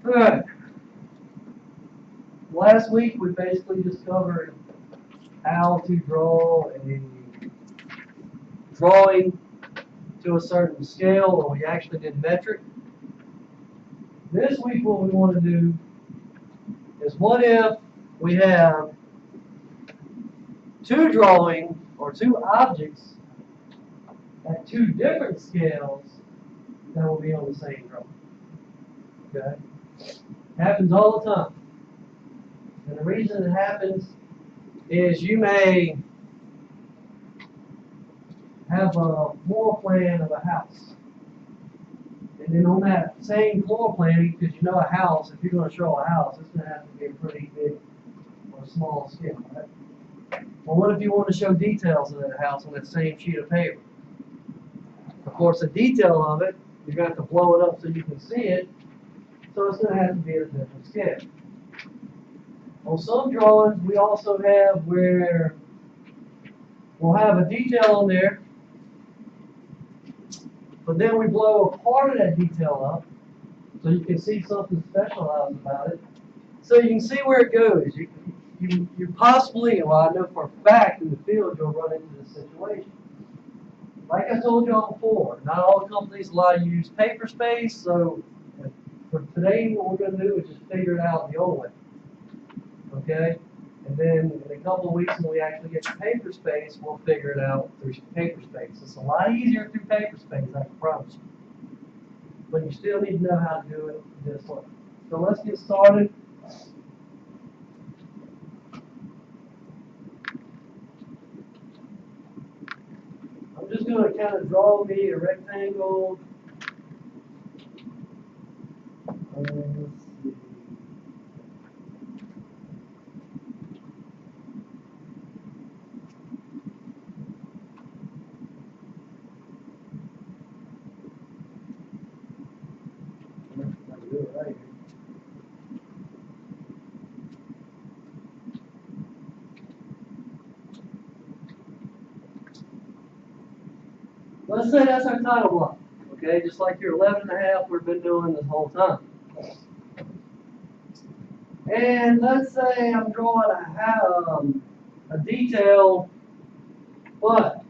Alright. Last week we basically just covered how to draw a drawing to a certain scale, or we actually did metric. This week what we want to do is, what if we have two drawings or two objects at two different scales that will be on the same drawing. Okay? Happens all the time. And the reason it happens is you may have a floor plan of a house. And then on that same floor plan, because you know a house, if you're going to show a house, it's going to have to be a pretty big or small scale, right? Well, what if you want to show details of that house on that same sheet of paper? Of course, the detail of it, you're going to have to blow it up so you can see it, so it's going to have to be at a different scale. On some drawings, we also have where we'll have a detail on there, but then we blow a part of that detail up so you can see something specialized about it. So you can see where it goes. You possibly, well, I know for a fact in the field you'll run into this situation. Like I told y'all before, not all companies allow you to use paper space, so for today what we're going to do is just figure it out the old way. Okay? And then in a couple of weeks when we actually get to paper space, we'll figure it out through paper space. It's a lot easier through paper space, I can promise you. But you still need to know how to do it this way. So let's get started. I'm just going to kind of draw me a rectangle. Let's see. Let's say that's our title block, okay? Just like your 11.5 we've been doing this whole time. And let's say I'm drawing a detail, but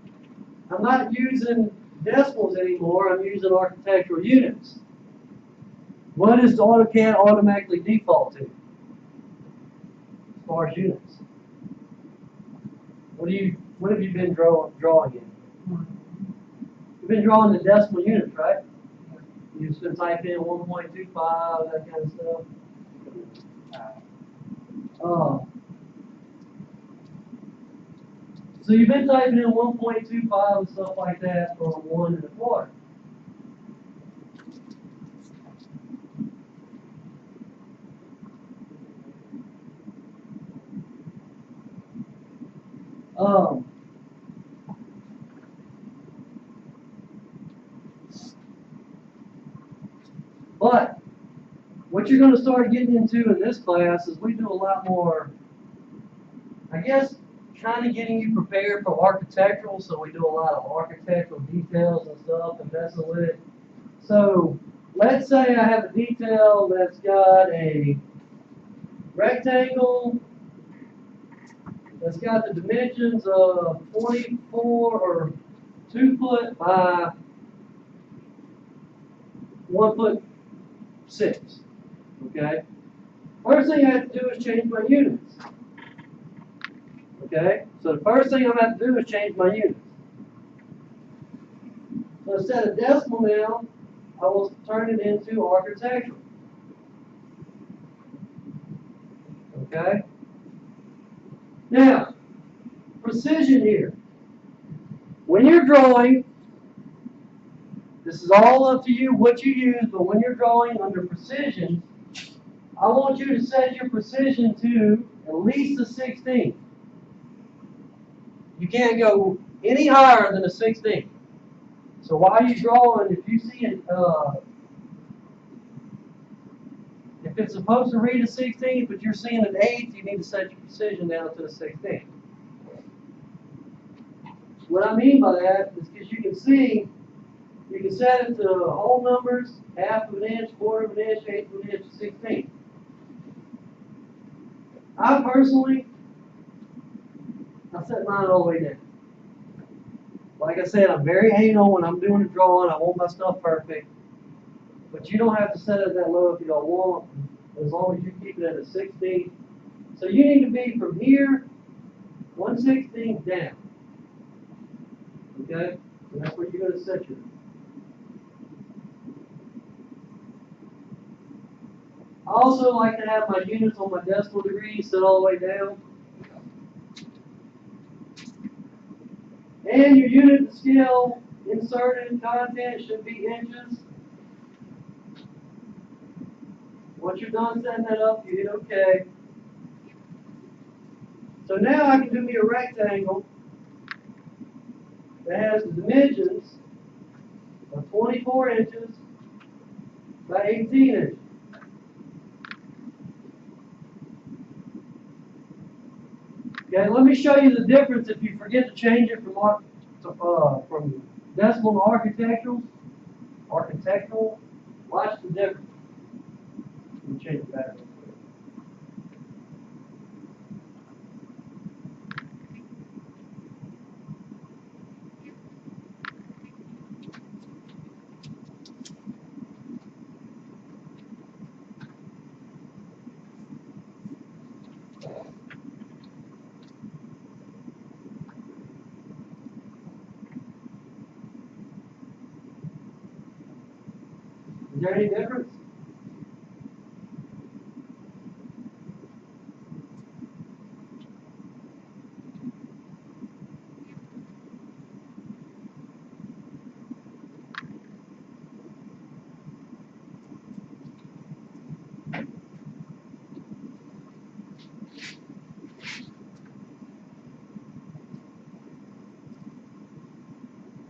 I'm not using decimals anymore. I'm using architectural units. What does AutoCAD automatically default to as far as units? What have you been drawing in? You've been drawing the decimal units, right? You've just been typing in 1.25, that kind of stuff. So you've been typing in 1.25 and stuff like that for 1 1/4. But what you're going to start getting into in this class is we do a lot more, I guess, kind of getting you prepared for architectural. So we do a lot of architectural details and stuff and messing with it. So let's say I have a detail that's got a rectangle that's got the dimensions of 24 or 2 foot by 1'6". Okay? First thing I have to do is change my units. Okay? So the first thing I'm going to have to do is change my units. So instead of decimal now, I will turn it into architectural. Okay? Now, precision here. When you're drawing, this is all up to you what you use, but when you're drawing under precision, I want you to set your precision to at least a 16. You can't go any higher than a 16. So while you're drawing, if you see it, if it's supposed to read a 16, but you're seeing an 8, you need to set your precision down to the 16. What I mean by that is because you can see You can set it to whole numbers, half of an inch, quarter of an inch, eighth of an inch, 16th. I personally, I set mine all the way down. Like I said, I'm very anal when I'm doing a drawing. I want my stuff perfect. But you don't have to set it that low if you don't want, as long as you keep it at a 16th. So you need to be from here, 1/16 down. Okay? So that's where you're going to set your. I also like to have my units on my decimal degrees set all the way down. And your unit scale inserted content should be inches. Once you're done setting that up, you hit OK. So now I can do me a rectangle that has the dimensions of 24 inches by 18 inches. Okay, let me show you the difference if you forget to change it from decimal to architectural. Watch the difference. Let me change it back real quick. Is there any difference?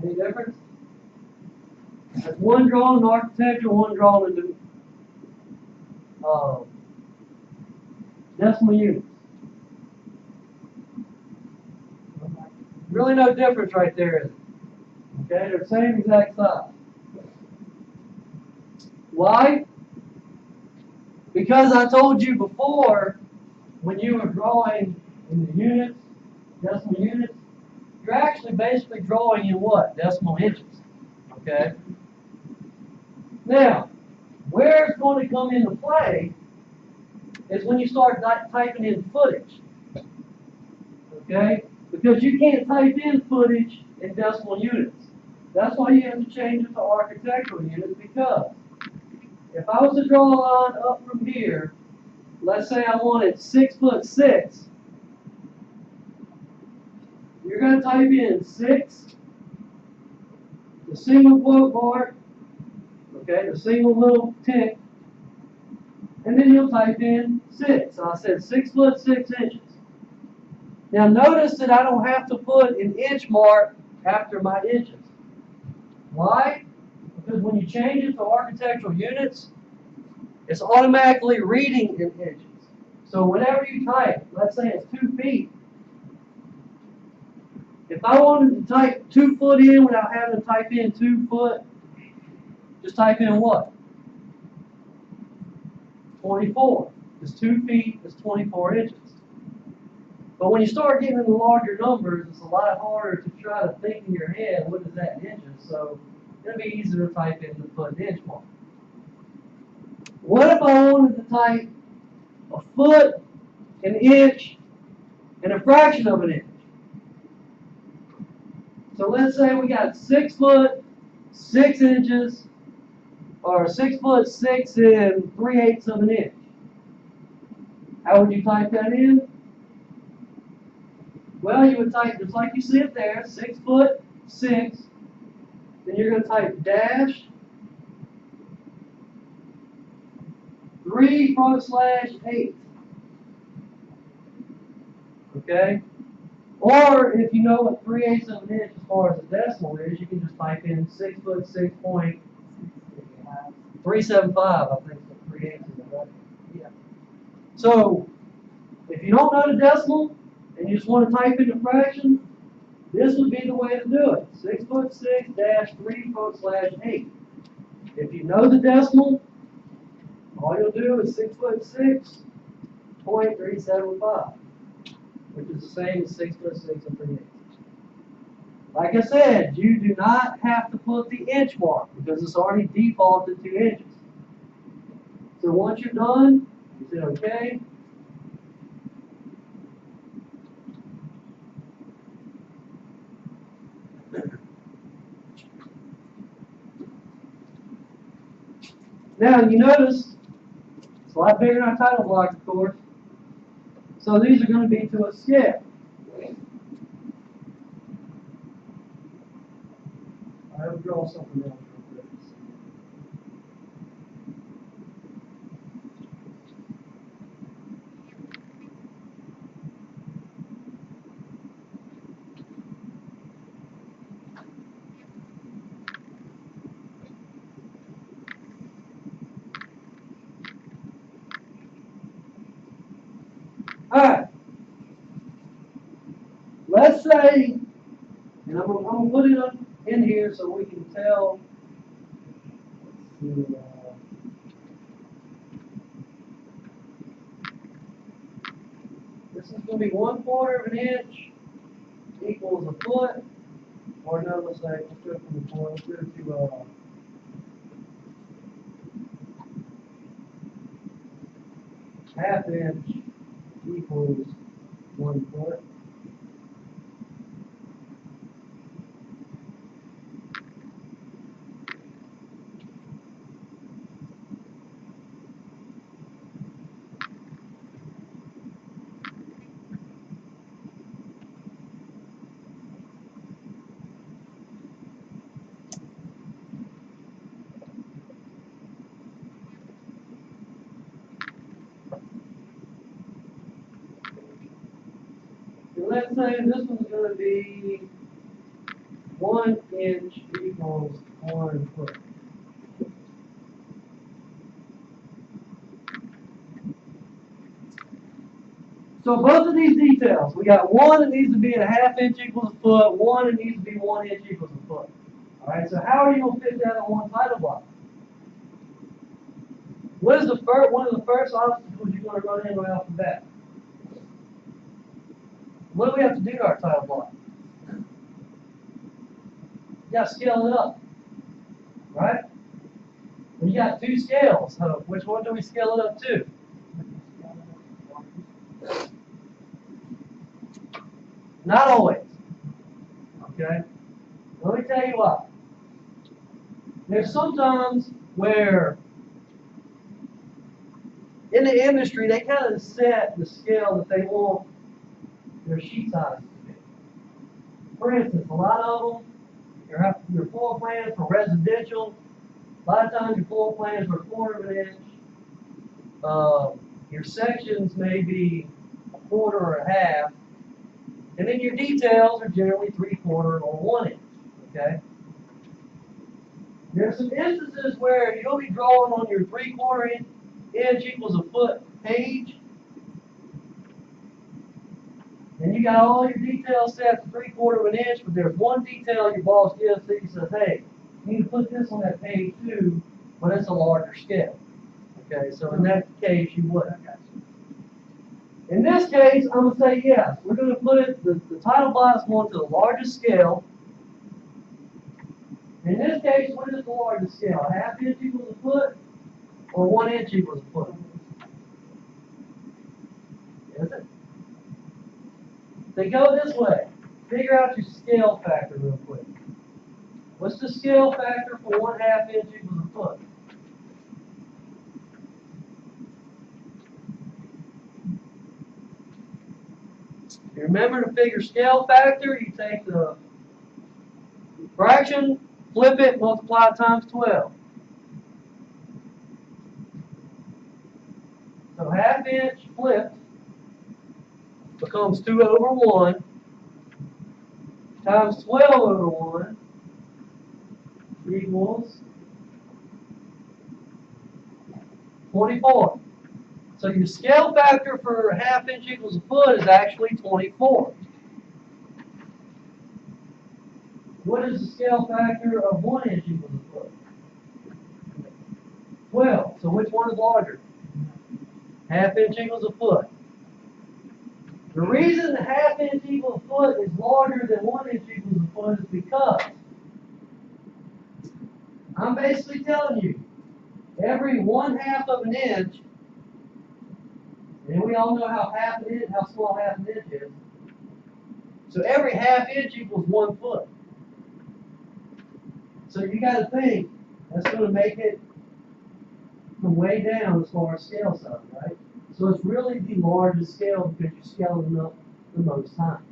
Any difference? That's one drawn in architecture, one drawn in decimal units. Really no difference right there, is it? Okay, they're the same exact size. Why? Because I told you before, when you were drawing in the units, decimal units, you're actually basically drawing in what? Decimal inches. Okay? Now, where it's going to come into play is when you start typing in footage. Okay? Because you can't type in footage in decimal units. That's why you have to change it to architectural units, because if I was to draw a line up from here, let's say I wanted 6'6", you're going to type in 6, the single quote mark, okay, the single little tick, and then you'll type in 6. So I said 6'6" inches. Now notice that I don't have to put an inch mark after my inches. Why? Because when you change it to architectural units, it's automatically reading in inches. So whenever you type, let's say it's 2 feet, if I wanted to type 2 foot in without having to type in 2 foot, just type in what? 24. Because 2 feet is 24 inches. But when you start getting into larger numbers, it's a lot harder to try to think in your head, what is that in inches? So it'll be easier to type in the foot and inch mark. What if I wanted to type a foot, an inch, and a fraction of an inch? So let's say we got 6 foot, 6 inches, or 6'6" and 3/8 of an inch. How would you type that in? Well, you would type just like you see it there, 6'6". Then you're going to type dash 3/8. Okay? Or if you know what 3/8 of an inch as far as a decimal is, you can just type in 6'6.375. I think so. 3/8 is right. Yeah. So if you don't know the decimal and you just want to type in the fraction, This would be the way to do it. 6'6" -3" /8. If you know the decimal, all you'll do is 6'6" .375, which is the same as 6'6" (3/8). Like I said, you do not have to put the inch mark because it's already defaulted to inches. So once you're done, you say OK. Now you notice it's a lot bigger than our title block, of course. So these are going to be to a scale. I'll draw something else real quick. All right. Let's say, and I'm going to put it in here so we can tell. Let's see, this is going to be 1/4 of an inch equals a foot. Or no, let's say, let's go from the foot. Let's go to 1/2 inch equals 1 foot. Let's say this one's going to be 1 inch equals 1 foot. So both of these details, we got one that needs to be at 1/2 inch equals a foot, one that needs to be 1 inch equals a foot. All right, so how are you going to fit that on one title block? What is one of the first obstacles you're going to run into right off the bat? What do we have to do to our title block? You got to scale it up, right? Well, you got two scales. So which one do we scale it up to? Not always. Okay? Let me tell you what. There's sometimes where in the industry they kind of set the scale that they want their sheet size to be. For instance, a lot of them, your floor plans for residential, a lot of times your floor plans are 1/4 of an inch. Your sections may be 1/4 or a half. And then your details are generally 3/4 or 1 inch. Okay? There's some instances where you'll be drawing on your 3/4 inch equals a foot page. And you got all your details set to 3/4 of an inch, but there's one detail your boss gives to you and says, hey, you need to put this on that page too, but it's a larger scale. Okay, so in that case, you would. In this case, I'm going to say yes. We're going to put it, the title block is going to the largest scale. In this case, what is the largest scale? 1/2 inch equals a foot or 1 inch equals a foot? Is it? They go this way. Figure out your scale factor real quick. What's the scale factor for 1/2 inch equals a foot? You remember to figure scale factor, you take the fraction, flip it, multiply it times 12. So 1/2 inch flipped becomes 2/1 times 12/1 equals 24. So your scale factor for 1/2 inch equals a foot is actually 24. What is the scale factor of 1 inch equals a foot? 12. So which one is larger? Half inch equals a foot. The reason the half inch equals a foot is larger than 1 inch equals a foot is because I'm basically telling you every 1/2 of an inch, and we all know how small half an inch is. So every half inch equals 1 foot. So you got to think that's going to make it come way down as far as scale size, right? So it's really the largest scale because you're scaling them up the most time.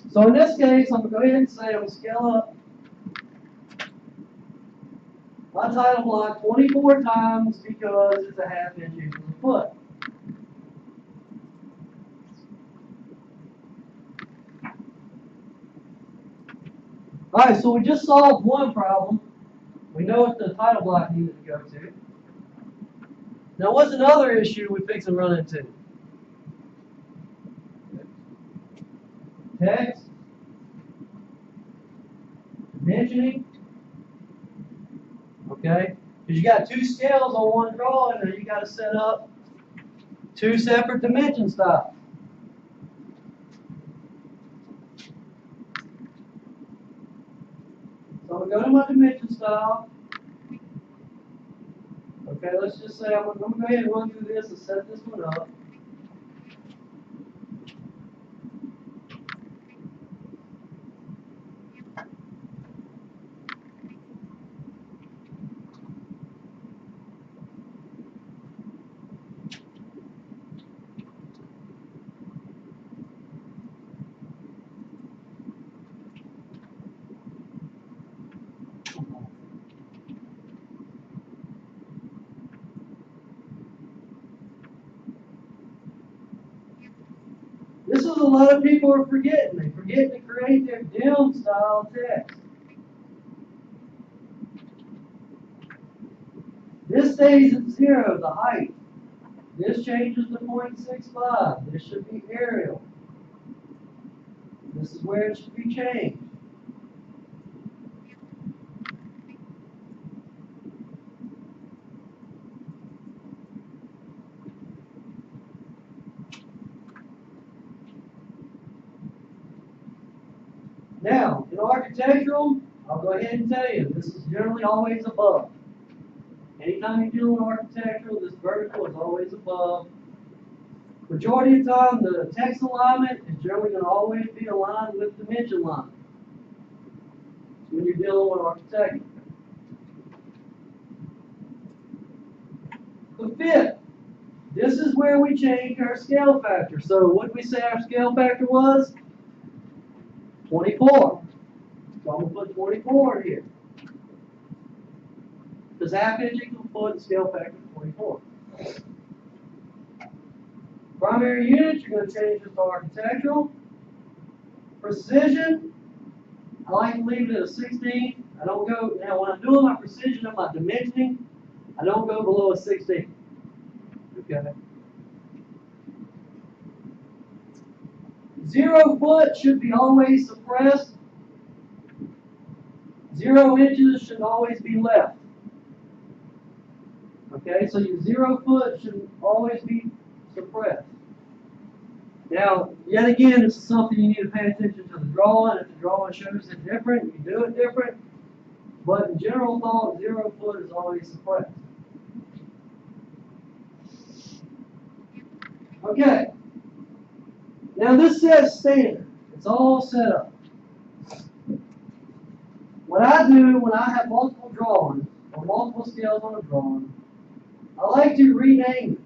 So in this case, I'm going to go ahead and say I'm going to scale up my title block 24 times because it's a half inch equals a foot. Alright, so we just solved one problem. We know what the title block needed to go to. Now what's another issue we fix and run into? Text, dimensioning. Okay? Because you got 2 scales on one drawing, and you got to set up 2 separate dimension styles. So I'm going to go to my dimension style. Okay, let's just say I'm going to go ahead and run through this and set this one up. This is a lot of people are forgetting. They forget to create their dim style text. This stays at 0, the height. This changes to 0.65. This should be Arial. This is where it should be changed. Now, in architectural, I'll go ahead and tell you, this is generally always above. Anytime you deal with architectural, this vertical is always above. Majority of the time, the text alignment is generally going to always be aligned with dimension line when you're dealing with architecture. The fifth, this is where we change our scale factor. So what did we say our scale factor was? 24. So I'm going to put 24 in here. Because half inch equals foot and scale factor is 24. Primary units, you're going to change this to architectural. Precision, I like to leave it at a 16. I don't go, now when I'm doing my precision of my dimensioning, I don't go below a 16. Okay. 0 foot should be always suppressed. 0 inches should always be left. Okay, so your 0 foot should always be suppressed. Now, yet again, this is something you need to pay attention to the drawing. If the drawing shows it different, you do it different. But in general thought, 0 foot is always suppressed. Okay. Now this says standard. It's all set up. What I do when I have multiple drawings or multiple scales on a drawing, I like to rename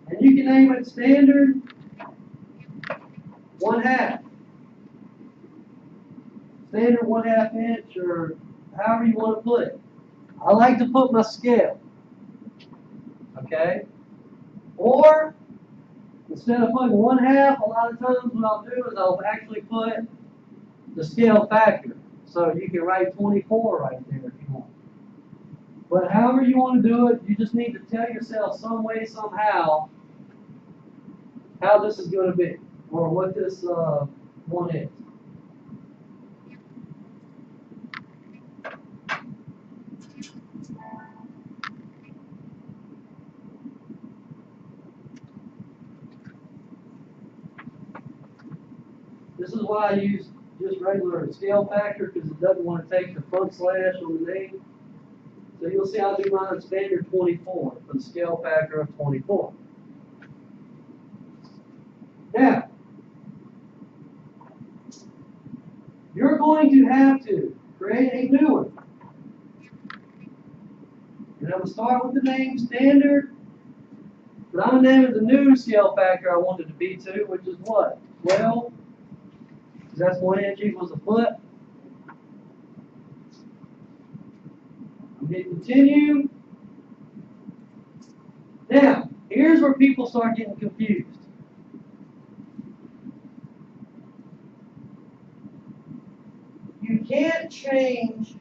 it. And you can name it standard 1/2. Standard 1/2 inch or however you want to put it. I like to put my scale. Okay? Or instead of putting 1/2, a lot of times what I'll do is I'll actually put the scale factor. So you can write 24 right there if you want. But however you want to do it, you just need to tell yourself some way, somehow, how this is going to be, or what this one is. is why I use just regular scale factor, because it doesn't want to take the front slash on the name. So you'll see I'll do mine standard 24 for the scale factor of 24. Now, you're going to have to create a new one. And I'm going to start with the name standard. But I'm going to name it the new scale factor I want it to be to, which is what? 12. Because that's 1 inch equals a foot. I'm hitting continue. Now, here's where people start getting confused. You can't change,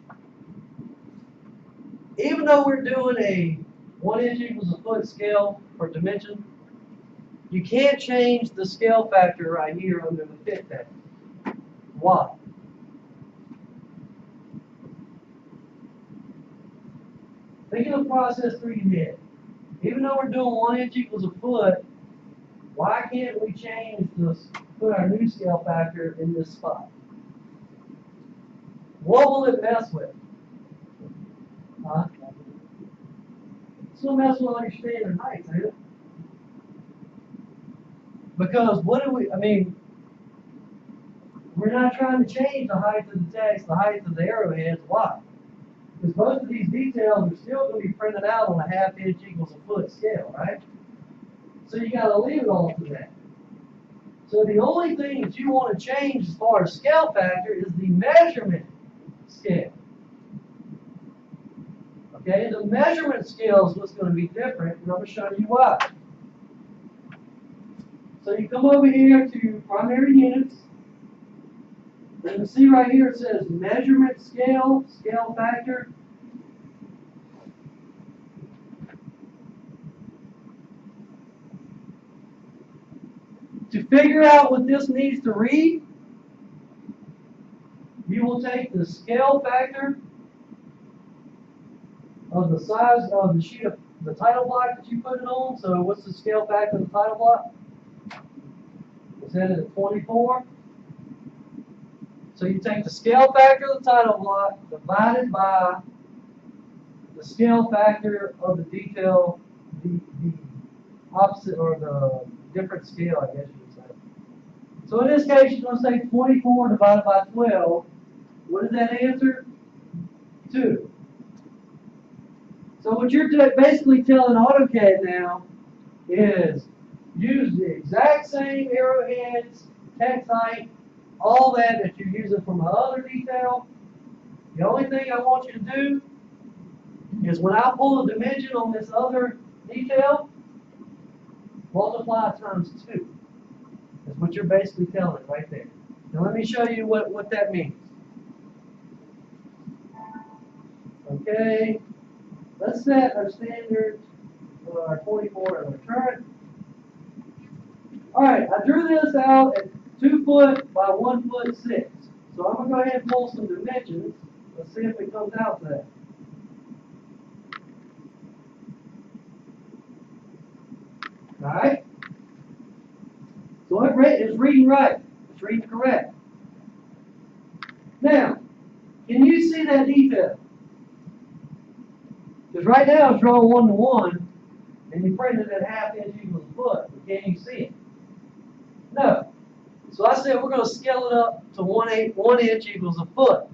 even though we're doing a 1 inch equals a foot scale for dimension, you can't change the scale factor right here under the fit tag. Why? Think of the process through your head. Even though we're doing 1 inch equals a foot, why can't we change this, put our new scale factor in this spot? What will it mess with? Huh? It's going to mess with all your standard heights, ain't it? Because what do we, I mean, we're not trying to change the height of the text, the height of the arrowheads. Why? Because most of these details are still going to be printed out on a 1/2 inch equals a foot scale, right? So you got to leave it all to that. So the only thing that you want to change as far as scale factor is the measurement scale. Okay, the measurement scale is what's going to be different, and I'm going to show you why. So you come over here to primary units. And you see right here it says measurement scale, scale factor. To figure out what this needs to read, you will take the scale factor of the size of the sheet of the title block that you put it on. So what's the scale factor of the title block? It's set at 24. So you take the scale factor of the title block divided by the scale factor of the detail, the opposite or the different scale, I guess you would say. So in this case, you're going to say 24 divided by 12. What does that answer? 2. So what you're basically telling AutoCAD now is use the exact same arrowheads, text height, all that you're using from the other detail. The only thing I want you to do is when I pull a dimension on this other detail, multiply it times 2. That's what you're basically telling it right there. Now let me show you what that means. Okay, let's set our standard, our 24 and our current. All right, I drew this out at 2 foot by 1 foot 6. So I'm going to go ahead and pull some dimensions. Let's see if it comes out to that. All right. So it's reading right. It's reading correct. Now, can you see that detail? Because right now it's drawing 1 to 1, and you printed it at 1/2 inch equals a foot. But can you see it? No. So I said we're going to scale it up to 1 inch equals a foot.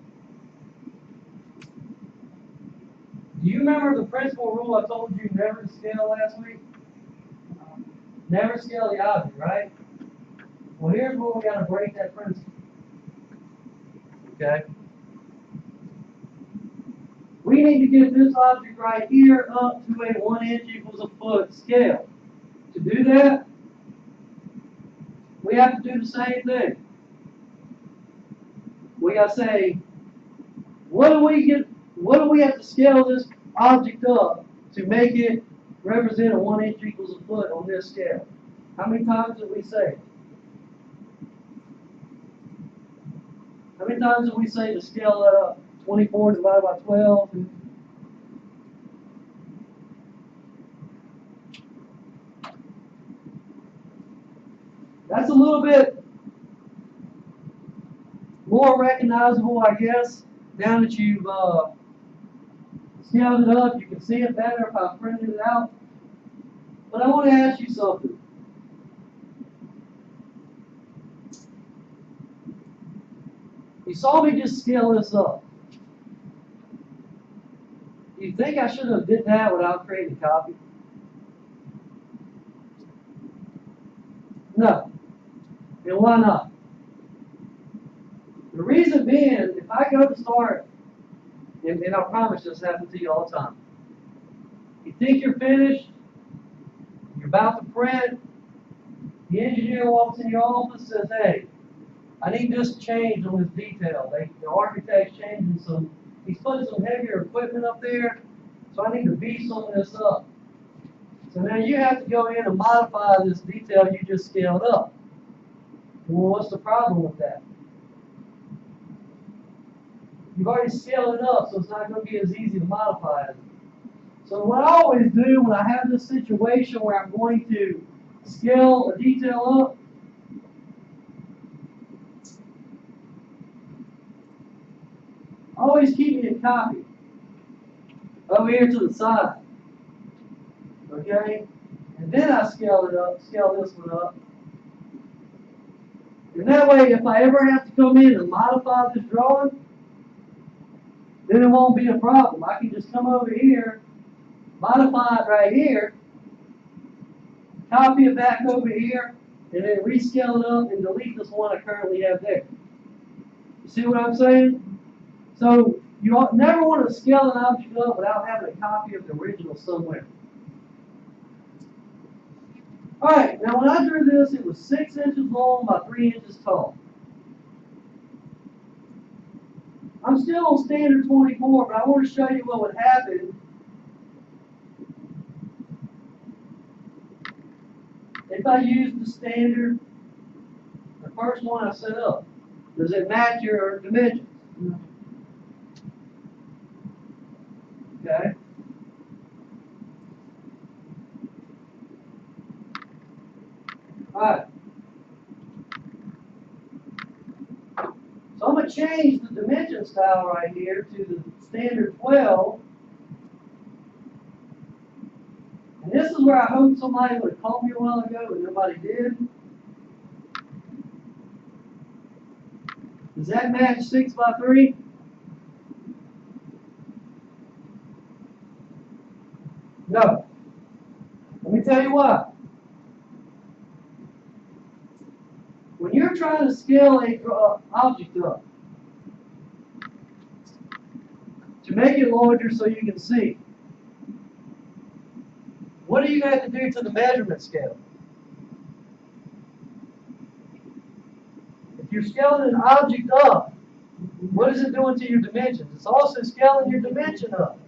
Do you remember the principal rule I told you never to scale last week? Never scale the object, right? Well, here's where we got to break that principle. Okay? We need to get this object right here up to a 1 inch equals a foot scale. To do that, we have to do the same thing. We got to say, what do we have to scale this object up to make it represent a 1 inch equals a foot on this scale? How many times did we say? How many times did we say to scale that up? 24 divided by 12. That's a little bit more recognizable, I guess, now that you've scaled it up. You can see it better if I printed it out. But I want to ask you something. You saw me just scale this up. Do you think I should have did that without creating a copy? No. And why not? The reason being, if I go to start, and I promise this happens to you all the time. You think you're finished, you're about to print, the engineer walks in your office and says, hey, I need this change on this detail. The architect's changing some, he's putting some heavier equipment up there, so I need to beef some of this up. So now you have to go in and modify this detail you just scaled up. Well, what's the problem with that? You've already scaled it up, so it's not going to be as easy to modify it. So what I always do when I have this situation where I'm going to scale a detail up, I always keep me a copy over here to the side. Okay? And then I scale it up, scale this one up. And that way, if I ever have to come in and modify this drawing, then it won't be a problem. I can just come over here, modify it right here, copy it back over here, and then rescale it up and delete this one I currently have there. You see what I'm saying? So you never want to scale an object up without having a copy of the original somewhere. Alright, now when I drew this, it was 6 inches long by 3 inches tall. I'm still on standard 24, but I want to show you what would happen if I use the standard, the first one I set up. Does it match your dimensions? Okay. Alright. So I'm going to change the dimension style right here to the standard 12. And this is where I hope somebody would have called me a while ago, but nobody did. Does that match 6 by 3? No. Let me tell you why. When you're trying to scale a object up, to make it larger so you can see, what do you have to do to the measurement scale? If you're scaling an object up, what is it doing to your dimensions? It's also scaling your dimension up.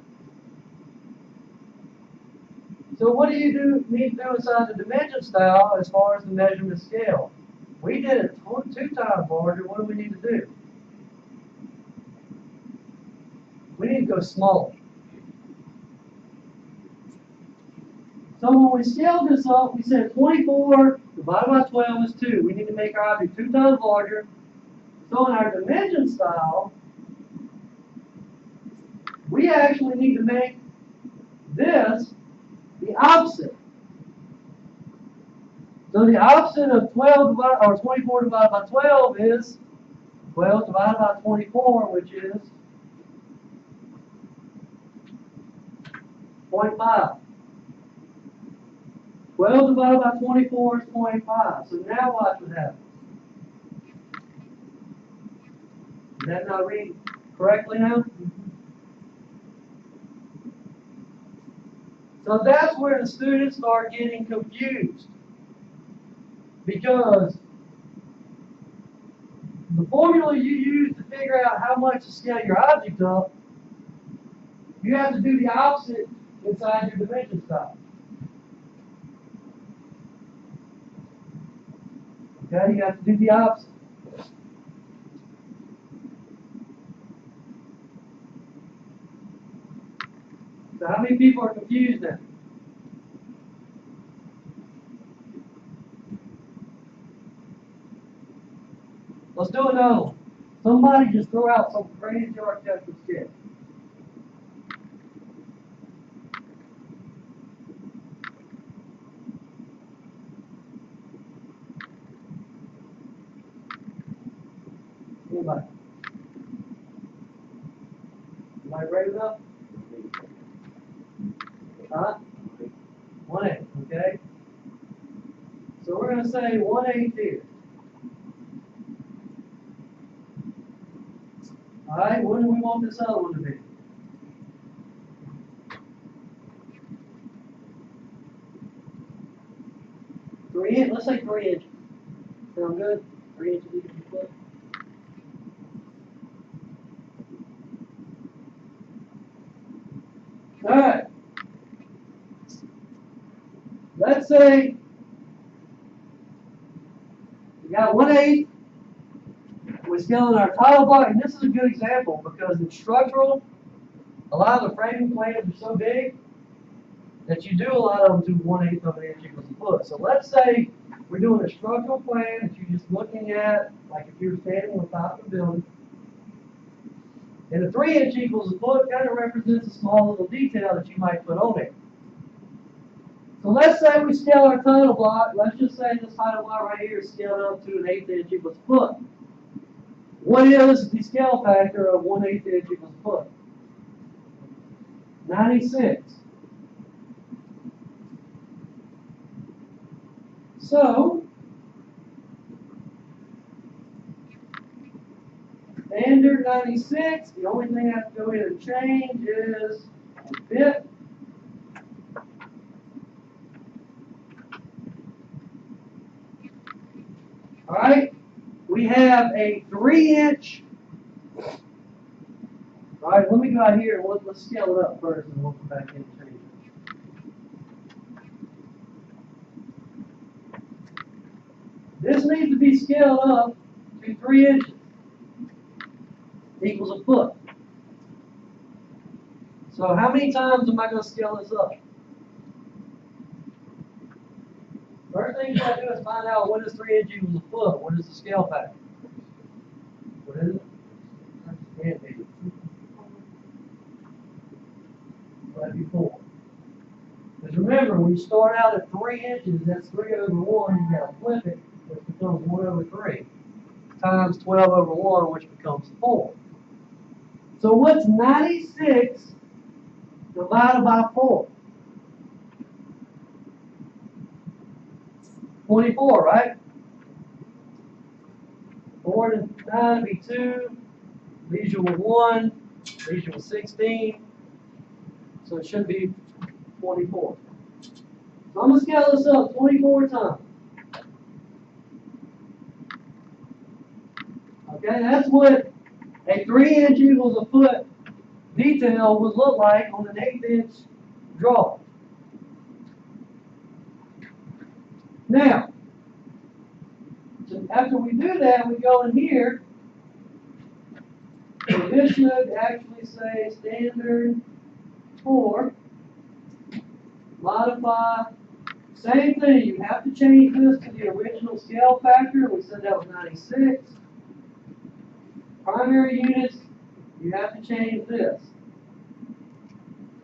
So what do you need to do inside the dimension style as far as the measurement scale? We did it 2 times larger. What do we need to do? We need to go smaller. So when we scaled this up, we said 24 divided by 12 is 2. We need to make our object 2 times larger. So in our dimension style, we actually need to make this the opposite. So the opposite of 12 divided, or 24 divided by 12 is 12 divided by 24, which is 0.5. 12 divided by 24 is 0.5. So now watch what happens. Did that not read correctly now? So that's where the students start getting confused. Because the formula you use to figure out how much to scale your object up, you have to do the opposite inside your dimension style. Okay, you have to do the opposite. So how many people are confused now? Let's do another one. Somebody just throw out some crazy architectural sketch. Anybody? Anybody brave enough? Huh? 1/8, okay? So we're going to say 1/8 here. Alright, what do we want this other one to be? Let's say 3 inches. Sound good? 3 inches equals a foot. Alright. Let's say we got 1/8. We're scaling our tile block, and this is a good example because in structural, a lot of the framing plans are so big that you do a lot of them to 1/8 of an inch equals a foot. So let's say we're doing a structural plan that you're just looking at, like if you're standing on top of a building. And a 3 inch equals a foot kind of represents a small little detail that you might put on it. So let's say we scale our title block. Let's just say this title block right here is scaled up to an 1/8 inch equals a foot. What is the scale factor of 1/8 inch equals a foot? 96. So, standard 96, the only thing I have to go in and change is bit. Alright, we have a 3 inch. Alright, let me go out here and let's scale it up first and we'll come back in and change it. This needs to be scaled up to 3 inches. Equals a foot. So how many times am I going to scale this up? First thing you got to do is find out what is 3 inches equals a foot. What is the scale factor? What is it? Can't be. That'd be 4. Because remember, when you start out at 3 inches, that's 3 over 1. You got to flip it, which becomes 1 over 3. Times 12 over 1, which becomes 4. So what's 96 divided by 4? 24, right? 4 to 9 would be 2. Leaves you with 1. Leaves you with 16. So it should be 24. So I'm going to scale this up 24 times. Okay, that's what a 3 inch equals a foot detail would look like on an 1/8 inch draw. Now, so after we do that, we go in here. So this should actually say standard 4. Modify. Same thing. You have to change this to the original scale factor. We said that was 96. Primary units, you have to change this.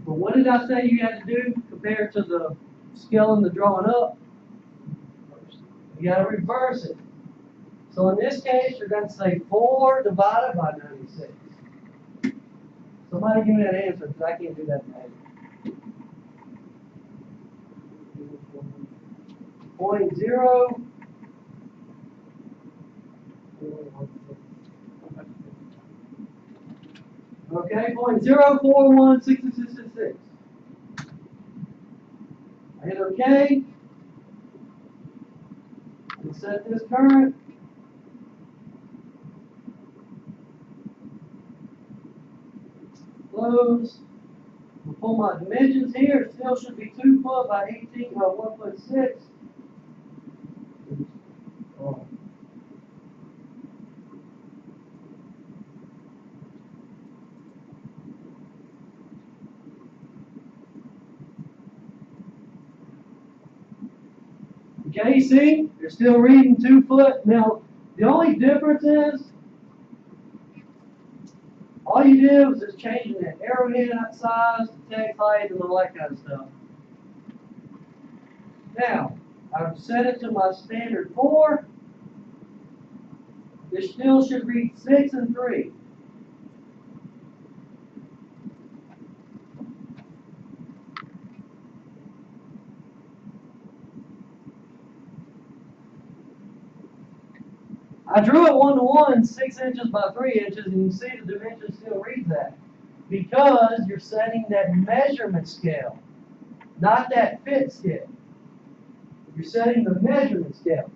But what did I say you had to do compared to the scaling the drawing up? You got to reverse it. So in this case, you're going to say 4 divided by 96. Somebody give me that answer because I can't do that in hand. 0.0. Okay, 0.041666. I hit OK. And set this current. Close. We'll pull my dimensions here. It still should be 2 foot by 18 by 1.6. Oh. Okay, you see, they're still reading 2 foot. Now, the only difference is All you do is just changing that arrowhead size, the text height, and all that kind of stuff. Now, I've set it to my standard 4. This still should read 6 and 3. I drew it 1-to-1, 6 inches by 3 inches, and you see the dimension still reads that. Because you're setting that measurement scale, not that fit scale. You're setting the measurement scale.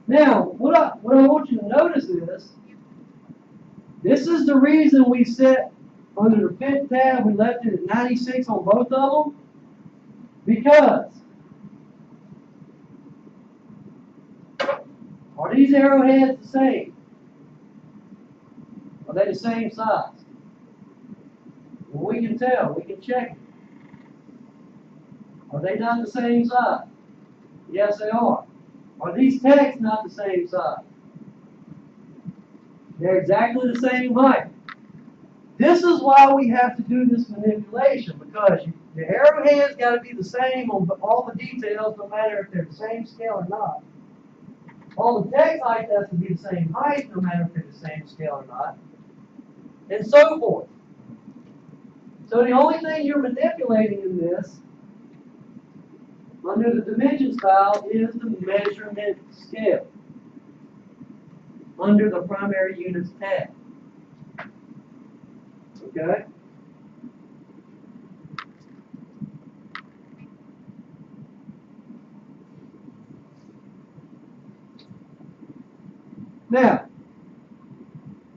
Now, what I want you to notice is, this is the reason we set under the fit tab, we left it at 96 on both of them, because are these arrowheads the same? Are they the same size? Well, we can tell. We can check it. Are they not the same size? Yes, they are. Are these texts not the same size? They're exactly the same height. This is why we have to do this manipulation, because the arrowhead's got to be the same on all the details, no matter if they're the same scale or not. All the text height has to be the same height, no matter if they're the same scale or not, and so forth. So the only thing you're manipulating in this, under the dimensions file, is the measurement scale, under the primary units tab. Okay? Now,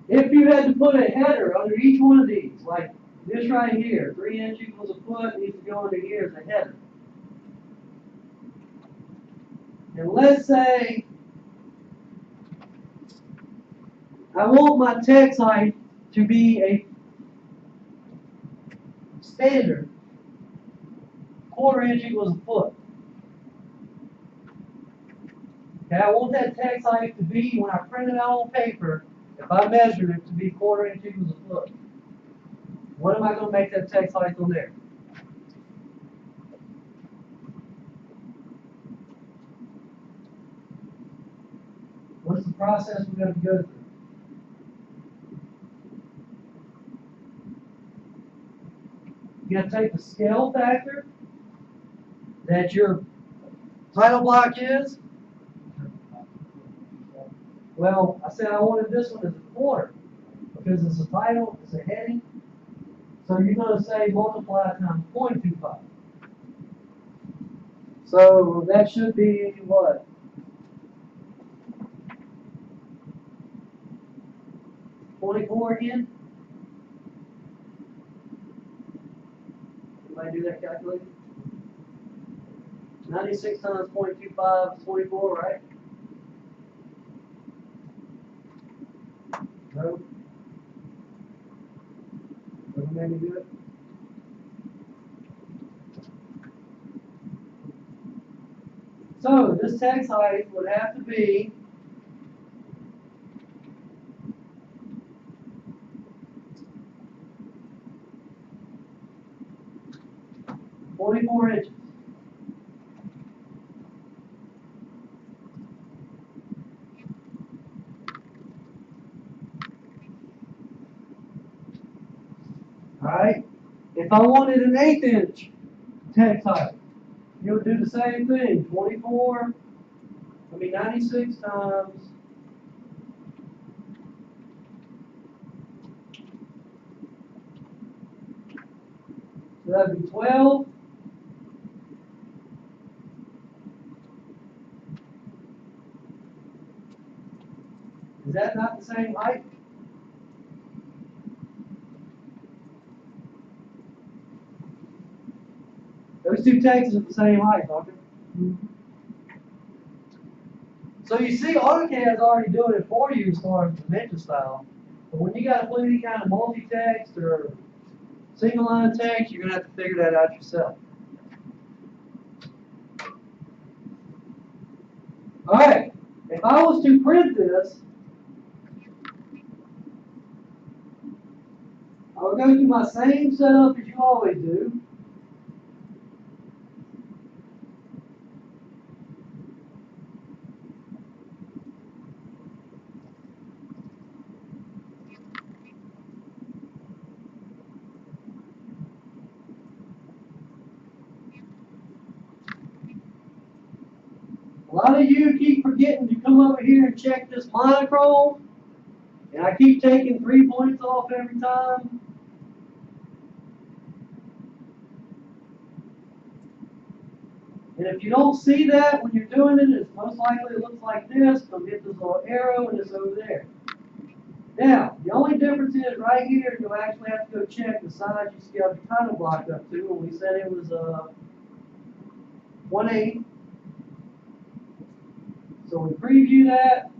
if you had to put a header under each one of these, like this right here, 3 inch equals a foot, needs to go under here as a header. And let's say I want my text height to be a standard 1/4 inch equals a foot. Okay, I want that text height to be, when I print it out on paper, if I measure it to be 1/4 inch equals a foot, what am I going to make that text height on there? What's the process we're going to go through? You got to take the scale factor that your title block is. Well, I said I wanted this one as a 1/4 because it's a title, it's a heading. So you're going to say multiply times 0.25. So that should be what? $24 again? Anybody do that calculation? 96 times 0.25 is 24, right? No? Doesn't make me do it? So this text height would have to be 44 inches. Alright? If I wanted an 1/8 inch text height, you would do the same thing. 96 times so that'd be 12. Is that not the same height? Those two texts are the same height, aren't they? Mm-hmm. So you see, AutoCAD is already doing it for you as far as dimension style. But when you got to put any kind of multi-text or single line text, you're going to have to figure that out yourself. All right, if I was to print this, I'll go through my same setup as you always do. A lot of you keep forgetting to come over here and check this monochrome, and I keep taking 3 points off every time. And if you don't see that when you're doing it, it's most likely it looks like this. You'll get this little arrow and it's over there. Now, the only difference is right here, you'll actually have to go check the size you scaled your title block up to. And we said it was 1/8. So we preview that.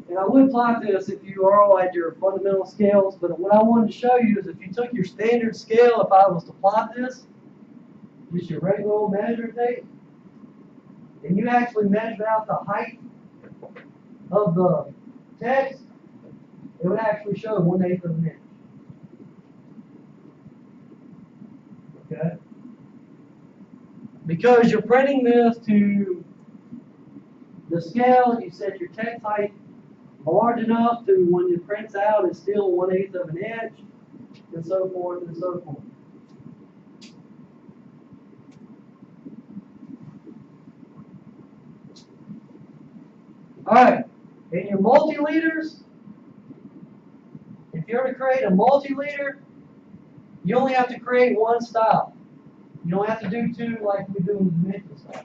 And I would plot this if you are all at your fundamental scales, but what I wanted to show you is if you took your standard scale, if I was to plot this, just your regular old measuring tape, and you actually measured out the height of the text, it would actually show 1/8 of an inch. Okay? Because you're printing this to the scale, you set your text height large enough to when it prints out, it's still 1/8 of an inch, and so forth and so forth. All right, in your multi-liters, if you're to create a multi-liter, you only have to create one style. You don't have to do two like we do in the dimension style.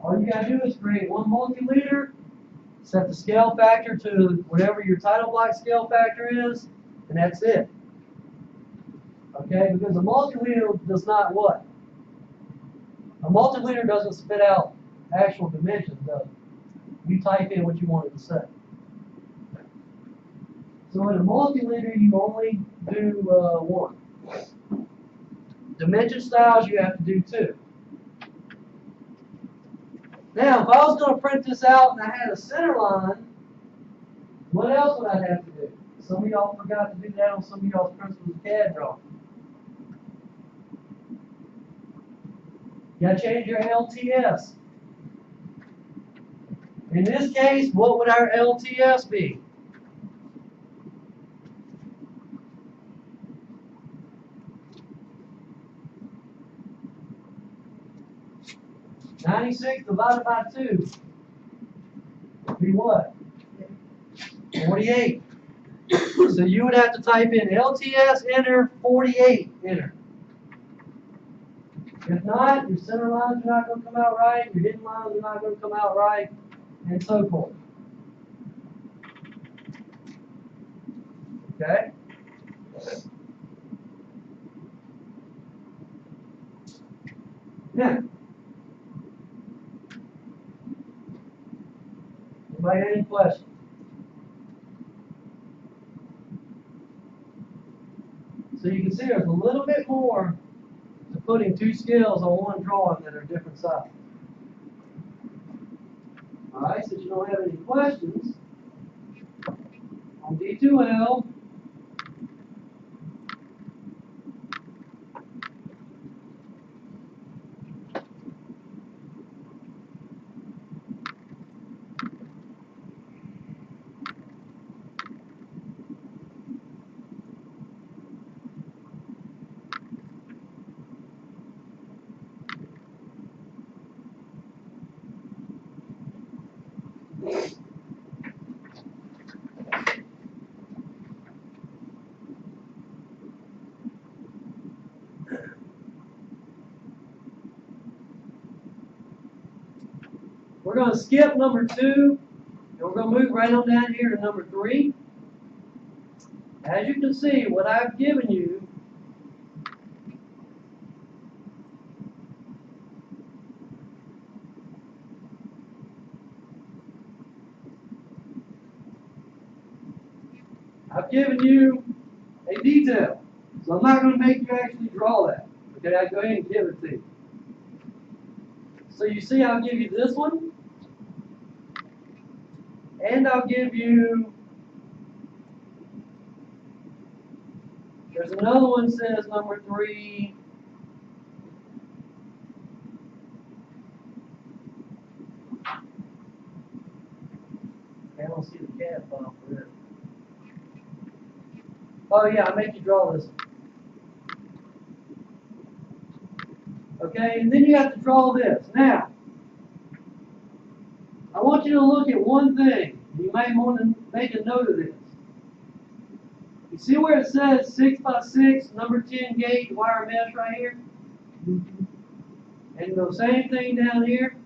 All you gotta do is create one multi-liter, set the scale factor to whatever your title block scale factor is, and that's it. Okay, because a multi-liter does not what? A multi-liter doesn't spit out actual dimensions, does it? You type in what you want it to say. So in a multi-liter, you only do one. Dimension styles, you have to do two. Now, if I was going to print this out and I had a center line, what else would I have to do? Some of y'all forgot to do that on some of y'all's principles of CAD drawing. You got to change your LTS. In this case, what would our LTS be? (96) divided by 2 would be what? 48. So you would have to type in LTS, enter, 48, enter. If not, your center lines are not going to come out right, your hidden lines are not going to come out right, and so forth. Okay? Now, anybody have any questions? So you can see there's a little bit more to putting two scales on one drawing that are different sizes. All right, since you don't have any questions, on D2L, we're going to skip number 2, and we're going to move right on down here to number 3. As you can see, what I've given you a detail. So I'm not going to make you actually draw that. Okay, I'll go ahead and give it to you. So you see I'll give you this one, And I'll give you, there's another one that says number 3. I don't see the cat file for this. Oh yeah, I'll make you draw this one. Okay, and then you have to draw this. Now, I want you to look at one thing. You might want to make a note of this. You see where it says 6x6, number 10 gauge wire mesh right here? And the same thing down here.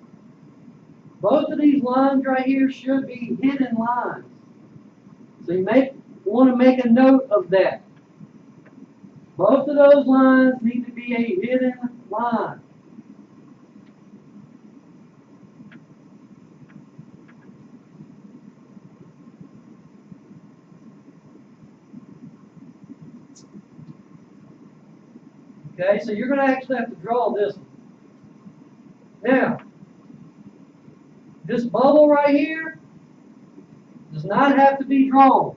Both of these lines right here should be hidden lines. So you want to make a note of that. Both of those lines need to be a hidden line. Okay, so you're going to actually have to draw this one. Now, this bubble right here does not have to be drawn.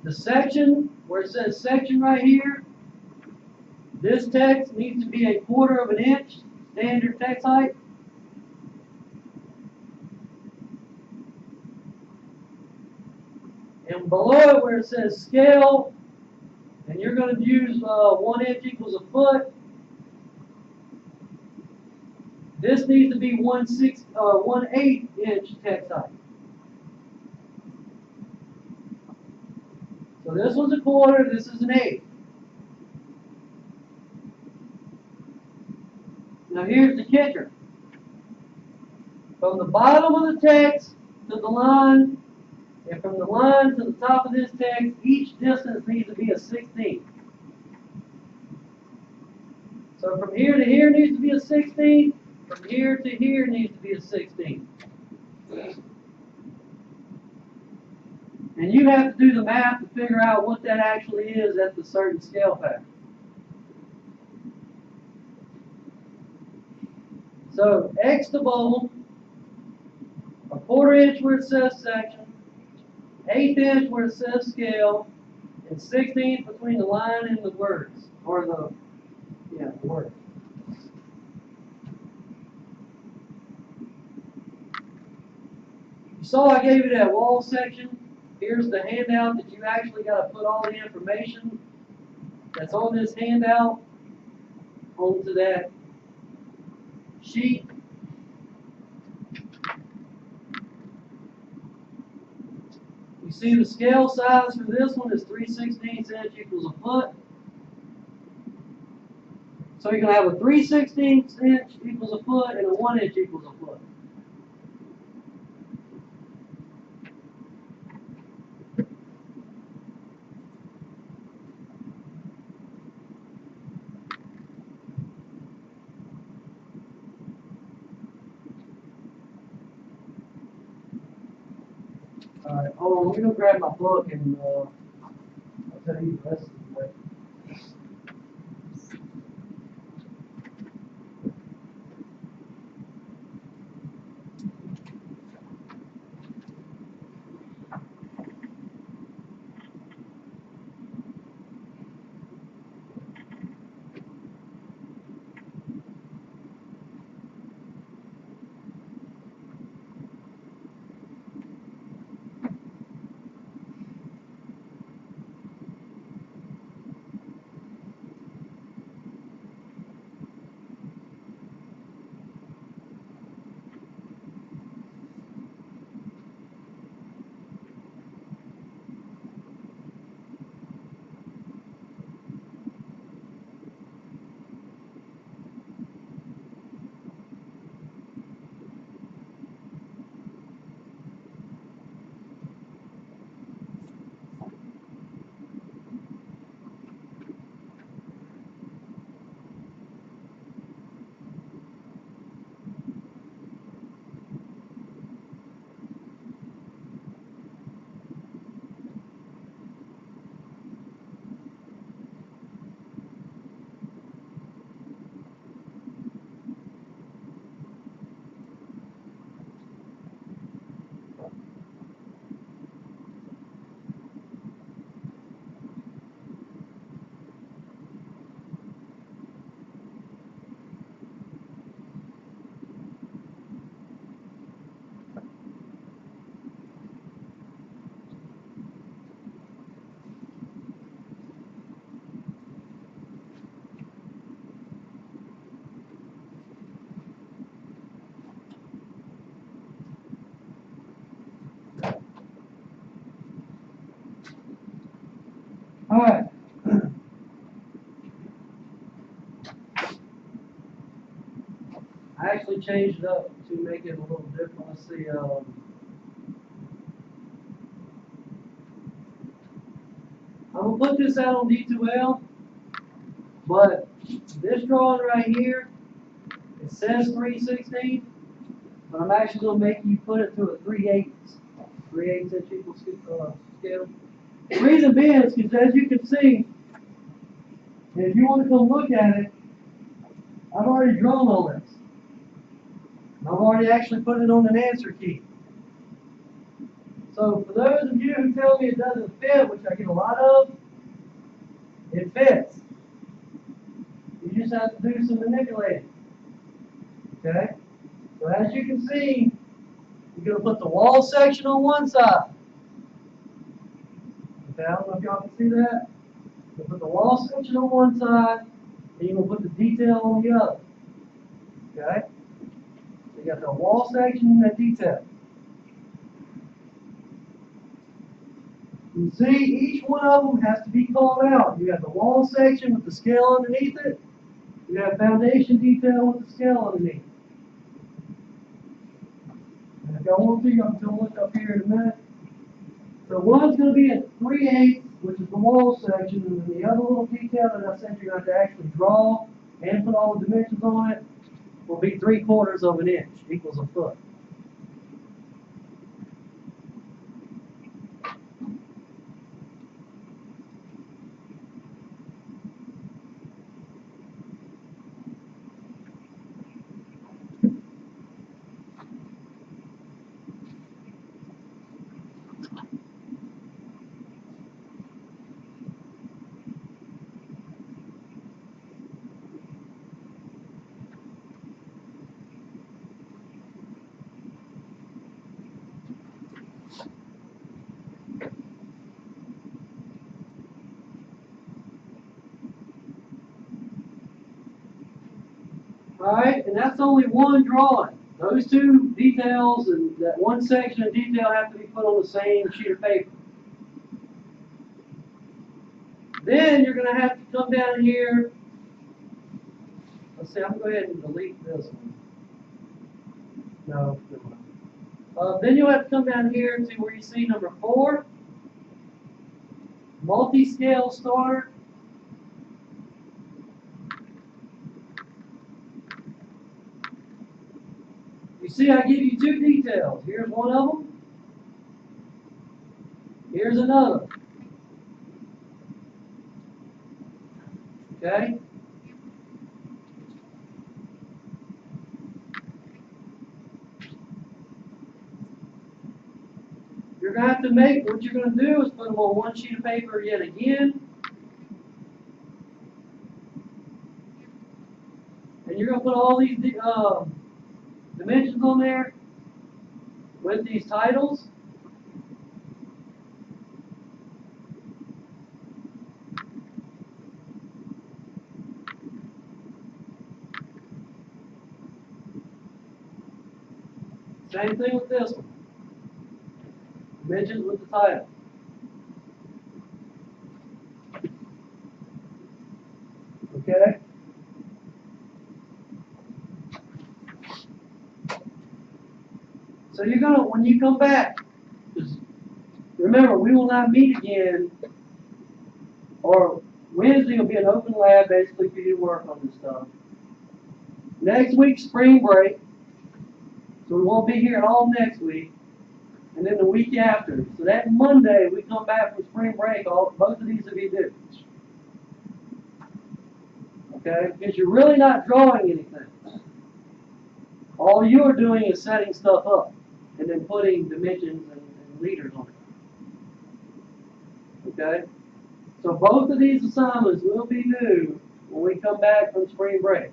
The section, where it says section right here, this text needs to be 1/4 of an inch, standard text height. And below it where it says scale, and you're going to use 1 inch equals a foot, this needs to be 1/8 inch text height. So this one's 1/4, this is 1/8. Now here's the kicker. From the bottom of the text to the line, and from the line to the top of this text, each distance needs to be a 16th. So from here to here needs to be a 16th. From here to here needs to be a 16th. And you have to do the math to figure out what that actually is at the certain scale factor. So X the bubble, 1/4 inch where it says section, 1/8 inch where it says scale, and 16th between the line and the words, or the word. You saw I gave you that wall section. Here's the handout that you actually got to put all the information that's on this handout onto that sheet. You see the scale size for this one is 3/16 inch equals a foot. So you're going to have a 3/16 inch equals a foot and a 1 inch equals a foot. Alright, hold on, let me go grab my book and I'll tell you the rest of the way. I actually changed it up to make it a little different. Let's see. I'm gonna put this out on D2L, but this drawing right here, it says 3/16, but I'm actually gonna make you put it to a 3/8 inch equal scale. The reason being is because, as you can see, if you want to come look at it, I've already drawn all this. And I've already actually put it on an answer key. So for those of you who tell me it doesn't fit, which I get a lot of, it fits. You just have to do some manipulating. Okay? So as you can see, you're going to put the wall section on one side. Okay, I don't know if y'all can see that. You'll put the wall section on one side, and you're going to put the detail on the other. Okay? So you got the wall section and the detail. You see, each one of them has to be called out. You got the wall section with the scale underneath it. You got foundation detail with the scale underneath. And if y'all want to, y'all can look up here in a minute. So one's going to be a 3/8, which is the wall section, and then the other little detail that I said you're going to have to actually draw and put all the dimensions on it will be 3/4 of an inch, equals a foot. Alright, and that's only one drawing. Those two details and that one section of detail have to be put on the same sheet of paper. Then you're going to have to come down here. Let's see, I'm going to go ahead and delete this one. No, never mind. Then you'll have to come down here to where you see number 4, multi-scale starter. You see, I give you two details. Here's one of them. Here's another. Okay? You're going to have to make, what you're going to do is put them on one sheet of paper yet again. And you're going to put all these dimensions on there with these titles. Same thing with this one. Dimensions with the title. Okay? So you're going to, when you come back, just remember, we will not meet again, or Wednesday will be an open lab basically for you to work on this stuff. Next week, spring break, so we won't be here all next week, and then the week after. So that Monday, we come back from spring break, both of these will be due. Okay? Because you're really not drawing anything. All you're doing is setting stuff up and then putting dimensions and liters on it. Okay? So both of these assignments will be due when we come back from spring break.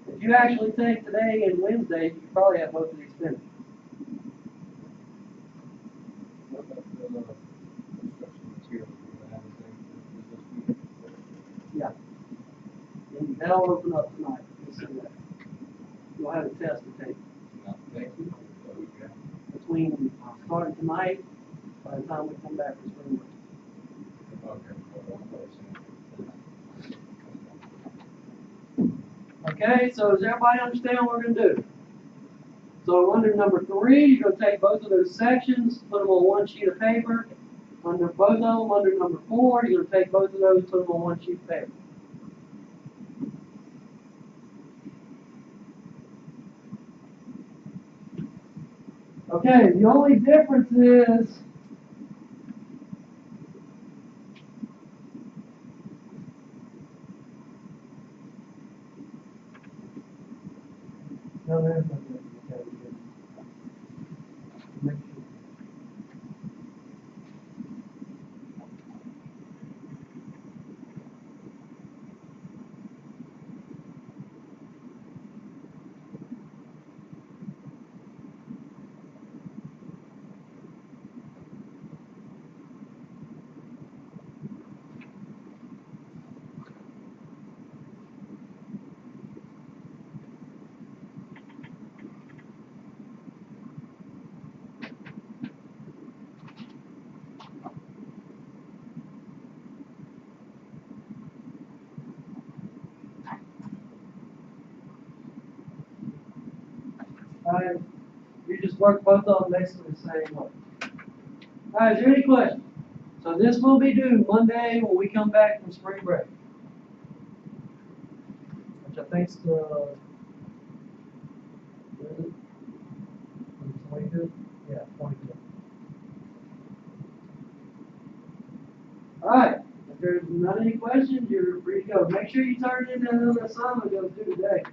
If you actually take today and Wednesday, you probably have both of these finished. What about the construction material? Do you have anything this week? Yeah. And that'll open up tonight. You'll see that. You'll have a test to take. No, next week. Between starting tonight by the time we come back from spring break. Okay. Okay. Okay, so does everybody understand what we're gonna do? So under number 3, you're gonna take both of those sections, put them on one sheet of paper. Under both of them, under number 4, you're gonna take both of those, put them on one sheet of paper. Okay, the only difference is no, there's no difference. Okay, good. Make sure. Alright, you just work both of them basically the same way. Alright, is there any questions? So this will be due Monday when we come back from spring break. Which I think's the, what is it? 25th? Yeah, 25th. Alright, if there's not any questions, you're free to go. Make sure you turn in that other assignment that was due today.